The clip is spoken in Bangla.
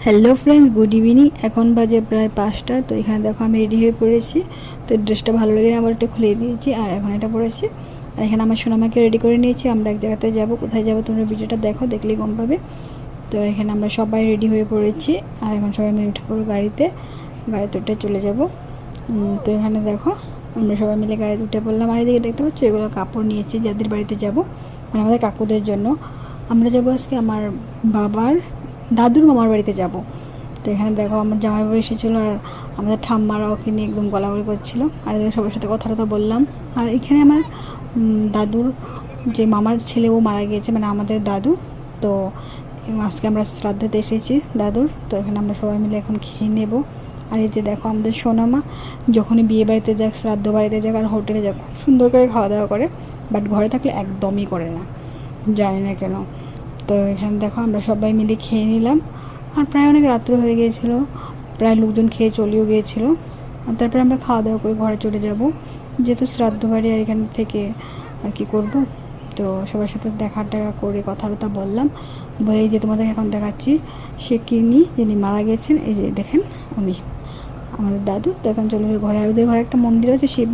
Hello friends, good evening. এখন বাজে প্রায় 5টা। তো এখানে দেখো আমি রেডি হয়ে পড়েছি। তো ড্রেসটা ভালো লেগে আবার একটা খুলে দিয়েছি আর এখন এটা পরেছি। আর এখানে আমার সোনামাকে রেডি করে নিয়েছি। আমরা এক জায়গাতে যাব, কোথায় যাব তোমরা ভিডিওটা দেখো, দেখলেই গম পাবে। তো এখানে আমরা সবাই রেডি হয়ে পড়েছি আর এখন সবাই মিলে উঠে পড়বো গাড়িতে উঠে চলে যাব। তো এখানে দেখো আমরা সবাই মিলে গাড়িতে উঠে পড়লাম। আর এদিকে দেখতে পাচ্ছ এগুলো কাপড় নিয়েছি যাদের বাড়িতে যাব, মানে আমাদের কাকুদের জন্য। আমরা যাবো আজকে আমার বাবার দাদুর মামার বাড়িতে যাব। তো এখানে দেখো আমার জামাইবাবু এসেছিলো আর আমাদের ঠাম্মারা ওকে নিয়ে একদম গলাগলি করছিল। আর এদিকে সবার সাথে কথা বললাম। আর এখানে আমার দাদুর যে মামার ছেলে ও মারা গিয়েছে, মানে আমাদের দাদু। তো আজকে আমরা শ্রাদ্ধতে এসেছি দাদুর। তো এখানে আমরা সবাই মিলে এখন খেয়ে নেব। আর এই যে দেখো আমাদের সোনামা যখনই বিয়ে বাড়িতে যাক, শ্রাদ্ধ বাড়িতে যাক আর হোটেলে যাক, খুব সুন্দর করে খাওয়া দাওয়া করে, বাট ঘরে থাকলে একদমই করে না, জানি না কেন। তো এখানে দেখো আমরা সবাই মিলে খেয়ে নিলাম। আর প্রায় অনেক রাত্র হয়ে গিয়েছিল, প্রায় লোকজন খেয়ে চলেও গিয়েছিলো। আর তারপরে আমরা খাওয়া দাওয়া করে ঘরে চলে যাব, যেহেতু শ্রাদ্ধ বাড়ি আর এখান থেকে আর কি করব। তো সবার সাথে দেখা করে কথা বললাম, বলে যে তোমাদের এখন দেখাচ্ছি সে কিনি যিনি মারা গেছেন। এই যে দেখেন উনি আমাদের দাদু। তো এখন চলে ঘরে। আর ওদের ঘরে একটা মন্দির আছে, শিব